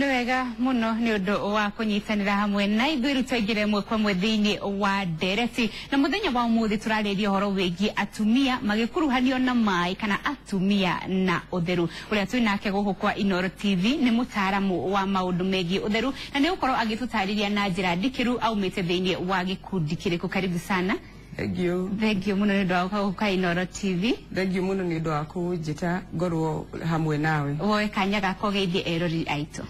Nwega muno ni undu wa kunyitanira hamwe na ithuĩ twaingire mwe kwa mwe thiini wa ndereti na muthenya wa umuthi turarĩria uhoro wĩgiĩ atumia magĩkuruhanio na maĩ kana atumia na ũtheru. Ũrĩa twĩ nake gũkũ kwa Inooro TV nĩ mũtaaramu wa maũndũ megiĩ ũtheru na nĩ ũkorwo agĩtũtarĩria na njĩra ndikĩru aumĩte thĩinĩ wa gĩkundi kĩrĩkũ. Karibu sana. Thank you. Thank you muno ni undu wa gũka kwa Inooro TV. Thank you muno ni undu wa kũnjĩta ngorwo hamwe nawe. Woe kanya gako geithie erori aitũ.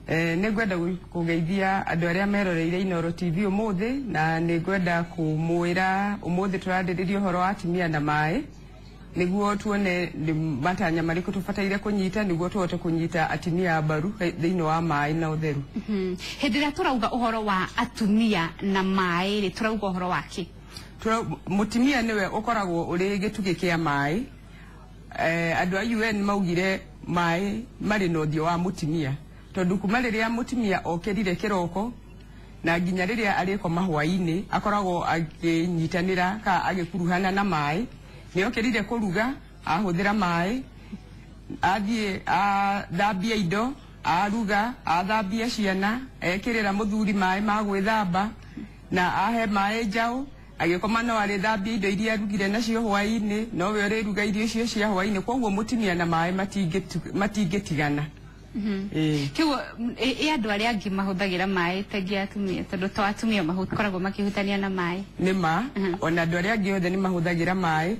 Nĩngwenda kũgeithia andũ arĩa meroreire Inooro TV umuthi na nĩngwenda kũmwĩra umuthi tũrarĩrĩria ũhoro wa atumia na maĩ nĩguo tuone matanya marĩkũ tũbataire kũnyita nĩguo tuhote kũnyita atumia mbaru thĩinĩ wa maĩ na ũtheru. Hĩndĩ ĩrĩa tũrauga ũhoro wa atumia na maĩ rĩ tũrauga ũhoro wake? Mutumia niwe ũkoragwo ũrĩ gĩtugĩ kĩa maĩ. Andũ a UN maugire maĩ marĩ na ũthiũ wa mutumia tondu kuma rĩrĩa mutumia okerire kĩroko na nginya rĩrĩa arĩkoma hwaĩ-inĩ akoragwo akĩnyitanĩra ka agĩkuruhana na maĩ. Nĩ okerire kũruga ahũthĩra maĩ, athiĩ athambia indo, aruga, athambia ciana, ekĩrĩra mũthuri maĩ ma gwĩthamba na ahe maĩ njaũ, agĩkoma no arĩthambia indo iria arugire nacio hwaĩ-inĩ, nowe ũrĩruga irio icio cia hwaĩ-inĩ. Koguo mutumia na maĩ matingĩtigana. Kiugo andũ arĩa angĩ mahũthagĩra maĩ tagi atumia tondu to atumia makoragwo makĩhutania na maĩ. Nĩma ona andũ arĩa angĩ othe nĩ mahũthagĩra maĩ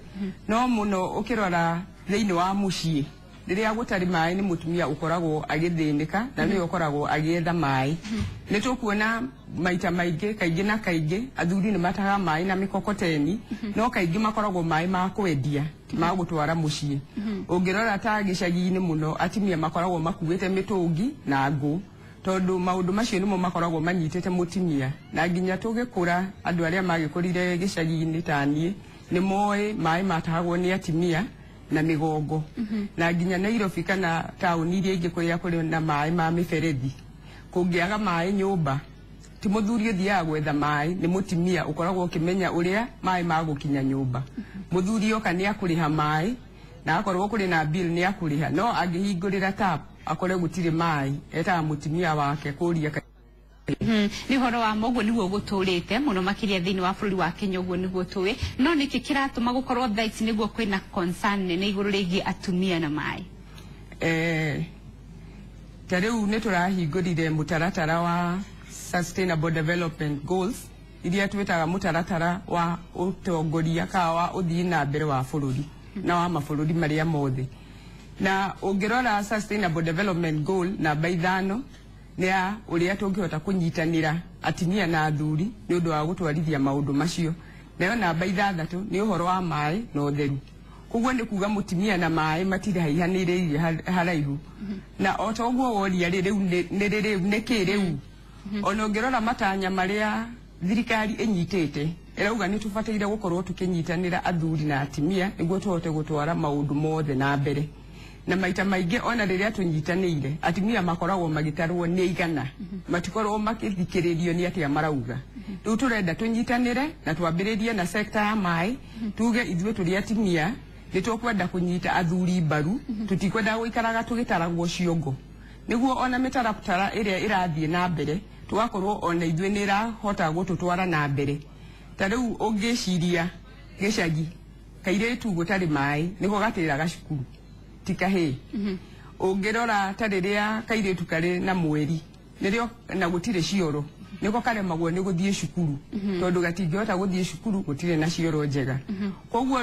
no mũno ũkĩrora thĩinĩ wa mũciĩ rĩrĩa gũtarĩ maĩ nĩ mutumia ũkoragwo agĩthĩnĩka na nĩ ũkoragwo agĩetha maĩ. Nĩ tũkuona maita maingĩ kaingĩ na kaingĩ athuri nĩ mataga maĩ na mĩkokoteni no kaingĩ makoragwo maĩ ma kwendia ma gũtwara mũciĩ. Ũngĩrora ta gĩcagi-inĩ mũno atumia makoragwo makuĩte mĩtũngi na ngũ tondu maũndũ macio nĩmo makoragwo manyitĩte mutumia. Na nginya tũgĩkũra andũ arĩa magĩkũrire gĩcagi-inĩ ta niĩ nĩ moĩ maĩ matahagwo nĩ atumia na mĩgongo. Na nginya Nairobi kana taũni iria ingĩ kũrĩa kũrĩ na maĩ ma mĩberethi kũngĩaga maĩ nyũmba ti mũthuri ũthiaga gwetha maĩ, nĩ mutumia ũkoragwo ũkĩmenya ũrĩa maĩ magũkinya nyũmba. Muthuri oka nĩ akũrĩha maĩ na akorwo kũrĩ na bill nĩ akũrĩha no angĩhingũrĩra tap akore gũtirĩ maĩ etaga mutumia wake kũria. Nĩ ũhoro wa moguo nĩguo gũtũrĩte mũno makĩria thĩinĩ wa bũrũri wa Kenya ũguo nĩguo tũĩ. No nĩkĩ kĩratũma gũkorwo thaa ici nĩguo kwĩna concern nene igũrũ rĩgiĩ atumia na maĩ? Ta rĩu nĩ tũrahingũrire mũtaratara wa Sustainable Development Goals iria twĩtaga mũtaratara wa ũtongoria ka wa ũthii na mbere wa bũrũri na wa mabũrũri marĩa mothe. Na ũngĩrora Sustainable Development Goal namba 5 nĩ ya ũrĩa tũngĩhota kũnyitanĩra atumia na athuri nĩ ũndũ wa gũtwarithia maũndũ macio. Nayo namba 6 nĩ ũhoro wa maĩ na ũtheru. Koguo nĩ kuga mutumia na maĩ matirĩ haihanĩrĩirie haraihu. Na o ta ũguo woria rĩu nĩkĩ rĩu ona ũngĩrora matanya marĩa thirikari ĩnyitĩte ĩrauga nĩ tũbataire gũkorwo tũkĩnyitanĩra athuri na atumia nĩguo tũhote gũtwara maũndũ mothe na mbere. Na maita maingĩ ona rĩrĩa tũnyitanĩire atumia makoragwo magĩtarwo nĩ igana matikorwo makĩthikĩrĩrio nĩ atĩa marauga. Rĩu tũrenda tũnyitanĩre na twambĩrĩrie na sector ya maĩ tuge ithuĩ tũrĩ atumia nĩ tũkwenda kũnyita athuri mbaru tũtikwenda gũikaraga tũgĩtaragwo ciongo nĩguo ona mĩtaratara ĩrĩa ĩrathiĩ na mbere tũgakorwo ona ithuĩ nĩ ĩrahota gũtũtwara na mbere. Ta rĩu ũngĩciria gĩcagi kairĩtu gũtarĩ maĩ nĩko gatĩraga cukuru ti kahĩĩ. Ũngĩrora ta rĩrĩa kairĩtu karĩ na mweri nĩrĩo na gũtirĩ cioro nĩko karemagwo nĩ gũthiĩ cukuru tondu gatingĩhota gũthiĩ cukuru gũtirĩ na cioro njega. Koguo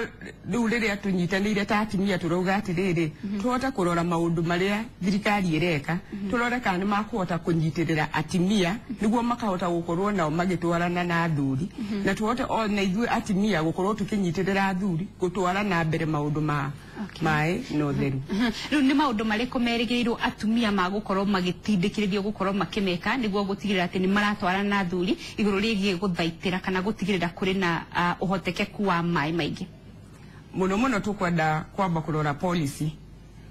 rĩu rĩrĩa tũnyitanĩire ta atumia tũrauga atĩrĩrĩ tũhote kũrora maũndũ marĩa thirikari ĩreka tũrore kana nĩ makũhota kũnyitĩrĩra atumia nĩguo makahota gũkorwo nao magĩtwarana na athuri na tũhote ona ithuĩ atumia gũkorwo tũkĩnyitĩrĩra athuri gũtwara na mbere maũndũ ma maĩ na ũtheru. Rĩu nĩ maũndũ marĩkũ merĩgĩrĩirwo atumia magũkorwo magĩtindĩkĩrĩrio gũkorwo makĩmeka nĩguo gũtigĩrĩra atĩ nĩ maratwarana na athuri igũrũ rĩgiĩ gũthaitĩra kana gũtigĩrĩra kũrĩ na ũhotekeku wa maĩ maingĩ? Mũno tũkwenda kwamba kũrora policy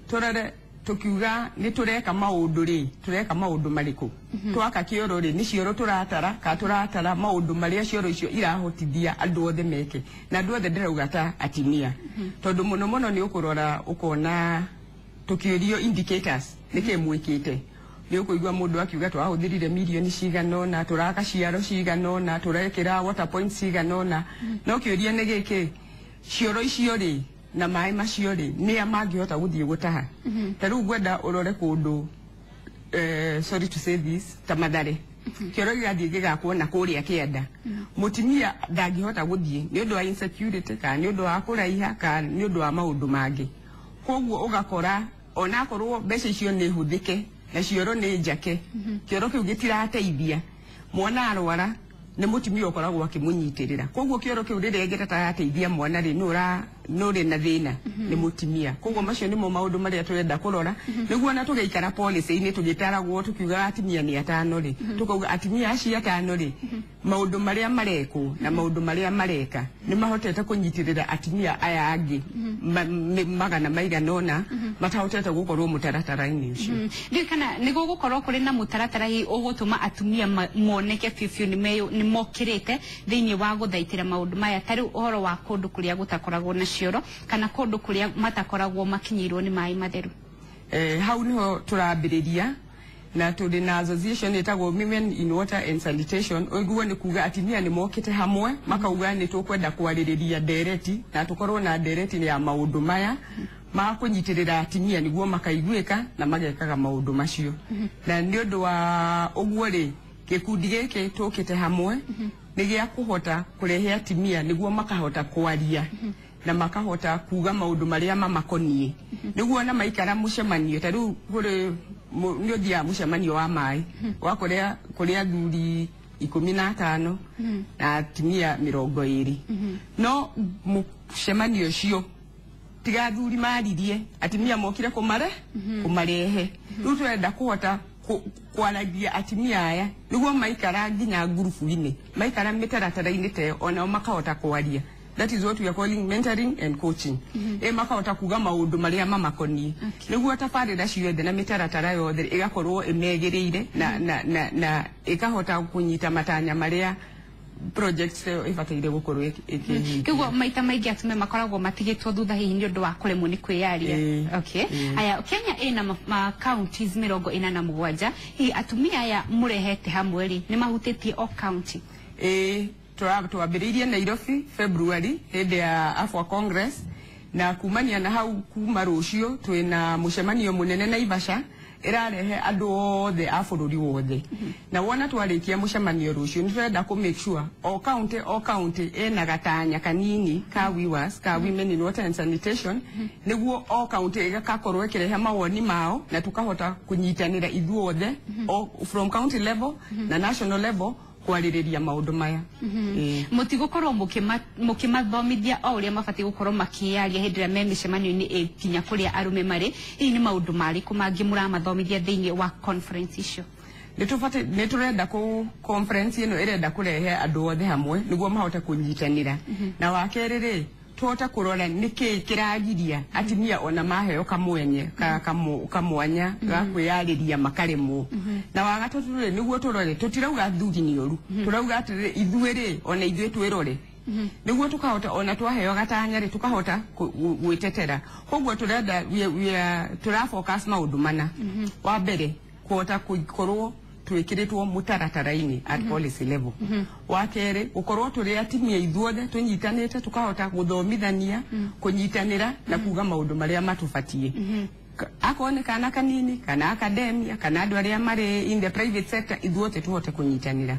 tũrore tukiuga ni tureka maundu ri tureka maundu mariko twaka kioro ri ni cioro turatara ka turatara maundu maria cioro icio irahotithia andu othe meke na andu othe ndirauga ta atimia tondu muno ni ukurora ukona tukiurio indicators nike mwikite ni ukuigwa mundu akiuga twahuthirire milioni cigano na turaka ciaro cigano na turekira water point cigano na no kiuria ni giki cioro icio ri na mai macio ri ni amangihota guthie gutaha taru gwenda urore kundu sorry to say this tamadare kioro gigathie gigakwo na kuria kienda mutimia ndangihota guthie ni undu wa insecurity ka ni undu wa kuraiha ka ni undu wa maundu mangi koguo ugakora ona korwo mbeca icio ni huthike na cioro ni njake kioro kiu gitirateithia mwana arwara ni mutimia ukoragwo akimunyitirira koguo kioro kiu riria gitarateithia mwana ri nuri na thina ni mutimia koguo macio nimo maundu maria turenda kurora niguo na tugeikara policy ini tugitaragwo tukiuga atimia ni atano ri tukauga atimia acio atano ri maundu maria mareko na maundu maria mareka ni mahotete kunyitirira atimia aya angi magana maiganona matahotete gukorwo mutaratara-ini ucio kana nigo gukorwo kuri na mutaratara hi ugutuma atumia moneke fifio ni mokirite thiini wa guthaitira maundu maya tari uhoro wa kundu kuria gutakoragwo na cioro kana kundu kuria matakoragwo makinyirwo ni mai matheru hau niho turambiriria na tuli na association etagwo Women in Water and Sanitation oiguo ni kuga atimia ni mokite hamwe makauga ni tukwenda kwaririria ndereti na tukorwo na ndereti ya maundu maya makunyitirira atimia niguo makaiguika na magekaga maundu macio na ni undu wa uguo ri gikundi giki tukite hamwe ni gia kuhota kurehe atimia niguo makahota kwaria na makahota kuga maundu maria mamakonie niguo na maikara mucemanio taru kuri ni uthia mucemanio wa mai wa kuria thuri 15 na atimia 20 no mucemanio cio tiga thuri maririe atimia mokire kumarehe riu turenda kuhota kwaragia atimia aya niguo maikara nginya ngurubu-ini maikara mitaratara-ini te ona makahota kwaria. That is what we are calling mentoring and coaching. Makahota kuga maundu maria mamakoni. Niguo tabarira ciothe na mitaratara yothe igakorwo imegereire na ikahota kunyita matanya maria projects ifataire gukorwo kiguo maita maingi atume makoragwo matigitwo thutha hihi ni undu wa kuremwo ni kwiyaria. Okay. Aya Kenya ina counties 47 hi atumia aya murehete hamwe ri ni mahutitie o county. Tuambiririe Nairobi February hende ya Afwa Congress na kumania na hau kuma rucio twina mucemanio munene Naivasha irarehe andu othe a bururi wothe na wona twarikia mucemanio rucio ni turenda ku make sure o county ena gatanya kanini ka WIWAS ka Women in Water and Sanitation niguo o county igakorwo ikirehe mawoni mao na tukahota kunyitanira ithuothe from county level na national level kwaririria maundu maya mutigukorwo mukimathomithia o uria mabati gukorwo makiaria hindira me micemanio-ini kinya kuria arume mari ii ni maundu mariku mangi muramathomithia thiini wa conference icio ni turenda ku conference ino irenda kurehe andu othe hamwe niguo mahote kunyitanira na wakeriri tuota kurora niki kiragiria atimia ona maheo kamwenye kamwanya ga kwiyariria makaremo na wagatatu niguo turore tutirauga thuri ni oru turauga atire ithuiri ona ithuĩ twirore niguo tukahota ona twaheo gatanya ri tukahota gwitetera koguo turenda tura focus maundu mana wa mbere kuhota kukorwo twikiritwo mutaratara-ini at policy level wa kere gukorwo turi atimia ithuothe tunyitanite tukahota guthomithania kunyitanira na kuga maundu maria matubatie akone kana kanini kana academia kana andu aria mari in the private sector ithuothe tuhote kunyitanira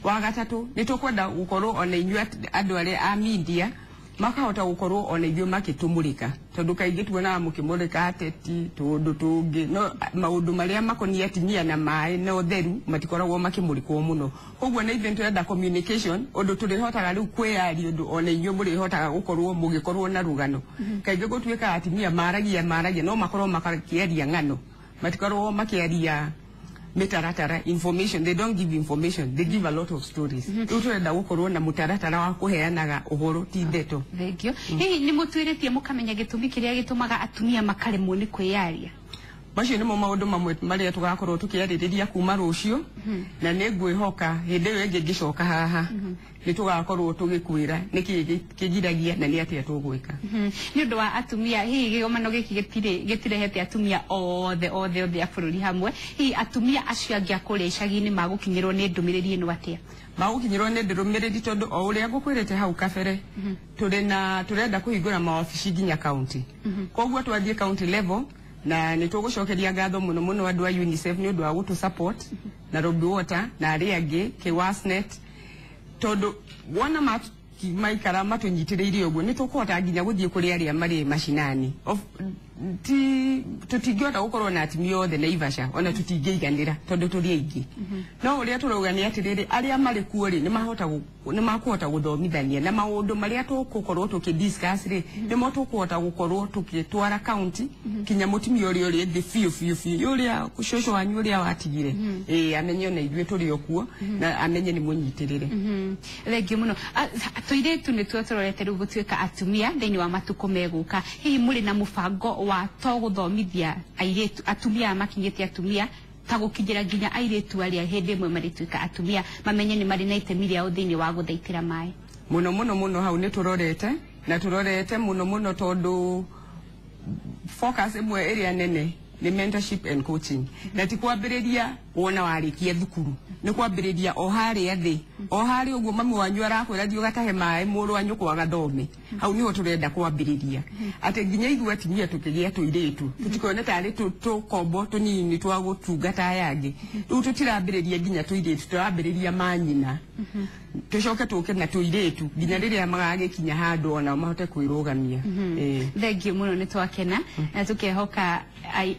wa gatatu ni tukwenda gukorwo ona inyuĩ andu aria a media makahota gukorwo ona ithuĩ makitumurika tondu kaingi tuona mukimurika ateti tundu tungi no maundu maria makonie atimia na mai na utheru matikoragwo makimurikwo muno koguo na event ya communication undu turihotaga riu kwiyari undu ona ithuĩ murihotaga gukorwo mugikorwo na rugano kaingi gutuika atimia maragia no makorwo makakiaria ng'ano matikorwo makiaria mitaratara information. They don't give information, they give a lot of stories. Turenda gukorwo na mutaratara wa kuheanaga uhoro ti ndeto. Thank you. Hihi ni mutwiritie mukamenya gitumi kiria gitumaga atumia makaremwo ni kwiyaria macio nimo maundu mamwe maria tugakorwo tukiaririria kuma rucio na ningwihoka hindi iyo ingi ngicoka haha ni tugakorwo tugikwira niki kigiragia na ni atia tugwika ni undu wa atumia hihi gigomano giki gitirehete atumia othe a bururi hamwe hihi atumia acio angi akuria icagi-ini magukinyirwo ni ndumiriri ino atia magukinyirwo ni ndumiriri tondu o uria ngukwirite hau kabere turenda kuhingura maofici nginya county koguo twathie county level na nitugucokeria ngatho muno andu a UNICEF ni undu wa gutu support na Road Water na aria angi Kiwasnet tondu wona maikara matunyitiriire uguo nitukuhota nginya guthie kuri aria mari mashinani tutingiota gukorwo na atumia othe Naivasha ona tutingeiganira tondu turi aingi no uria turauga ni atiriri aria mari kuo ri ni makuhota guthomithania na maundu maria tugukorwo tukidiscuss ri ni mo tukuhota gukorwo tukitwara county kinya mutumia uria uri thi fiu uria kushosho wanyu uria watigire amenye ona ithuĩ turi okuo na amenye ni munyitirire thengiũ muno tuiretu ni tuotororete riu gutuika atumia thiini wa matuko meguka hihi muri na mubango wa to guthomithia airetu atumia makinyite atumia ta gukinyira nginya airetu aria hindi imwe marituika atumia mamenye ni mari na itemi riao thiini wa guthaitira mai muno hau ni turorete muno tondu focus imwe area nene ni mentorship and coaching na ti kwambiriria wona warikia thukuru ni kwambiriria o haria thi o haria uguo mami wanyu arakwira thio gatahe mai muru wanyu kwa gathome hau niho turenda kwambiriria ati nginya ithu atimia tukigia tuiretu tutikone tari tukombo tunini twa gutungata yangi riu tutirambiriria nginya tuiretu turambiriria manyina tucoke tuke na tuiretu nginya riria magagikinya handu ona mahote kwirugamia thengiũ muno ni twakena na tukehoka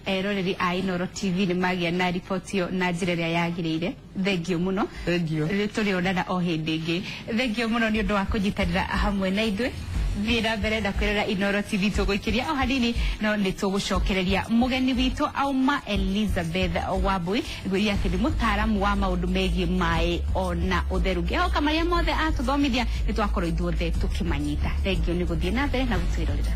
eroreri a Inooro TV ni magia na report yo na njira ria yagiriire thengiũ muno turi onana o hindi ingi thengiũ muno ni undu wa kunyitanira hamwe na ithuĩ thira mbere na kwirera Inooro TV tuguikiria o hanini no ni tugucokereria mugeni witu auma Elizabeth Wambui gwiria ati ni mutaaramu wa maundu megie mai ona utheru ngehoka maria mothe atuthomithia ni twakorwo ithuothe tukimanyita thengiũ ni guthie na mbere na gutwirorera